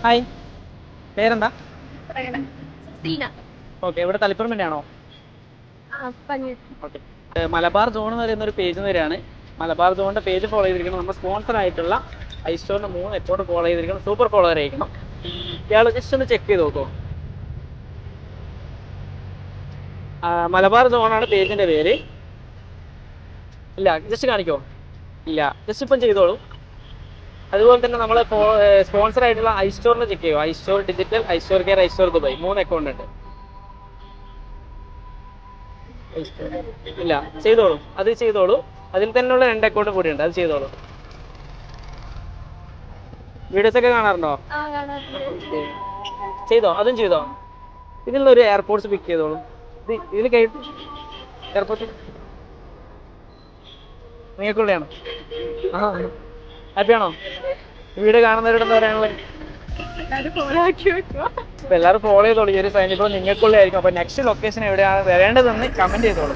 Hi, പേരെന്താ? Seena. Okay, ഇവിടെ തളിപ്പറം തന്നെയാണോ? ഓക്കെ. മലബാർ സോൺ എന്ന് പറയുന്ന ഒരു പേജ് വരെയാണ്. മലബാർ സോണിന്റെ പേജ് ഫോളോ ചെയ്തിരിക്കണം. നമ്മുടെ സ്പോൺസർ ആയിട്ടുള്ള ഐസ്റ്റോറിന്റെ 3 അക്കൗണ്ട് ഫോളോ ചെയ്തിരിക്കണം. സൂപ്പർ ഫോളോവർ ആയിരിക്കണം. ഇയാൾ ജസ്റ്റ് ഒന്ന് ചെക്ക് ചെയ്ത് നോക്കൂ. മലബാർ സോണാണ് പേജിന്റെ പേര്. ഇല്ല, ജസ്റ്റ് കാണിക്കോ? ഇല്ല, ജസ്റ്റ് ഇപ്പം ചെയ്തോളൂ. അതുപോലെ തന്നെ നമ്മൾ സ്പോൺസർ ആയിട്ടുള്ള ഐസ്റ്റോറിന് ചെക്ക് ചെയ്യുമോ? ഐസ്റ്റോർ ഡിജിറ്റൽ, ഐസ്റ്റോർ കെയർ, ഐസ്റ്റോർ ദുബായ് 3 അക്കൗണ്ട് ഉണ്ട്. ഇല്ല, ചെയ്തോളൂ. അത് ചെയ്തോളൂ. അതിൽ തന്നെയുള്ള 2 അക്കൗണ്ട് കൂടി ഉണ്ട്, അത് ചെയ്തോളൂ. വീഡിയോസ് ഒക്കെ കാണാറുണ്ടോ? ചെയ്തോ, അതും ചെയ്തോ. ഇതിലുള്ള ഒരു എയർപോർട്ട്സ് പിക്ക് ചെയ്തോളൂ. ഇതിൽ എയർപോർട്ട് നിങ്ങൾക്കുള്ളതാണോ? ആ, ഹാപ്പിയാണോ? വീഡിയോ കാണുന്നവരോട് എന്താ പറയാനുള്ളത്? അപ്പൊ എല്ലാവരും ഫോളോ ചെയ്തോളൂ. ഈ ഒരു സൈൻ ഇപ്പോൾ നിങ്ങൾക്കുള്ളതായിരിക്കും. അപ്പൊ നെക്സ്റ്റ് ലൊക്കേഷൻ എവിടെയാണ് വരേണ്ടതെന്ന് കമന്റ് ചെയ്തോളൂ.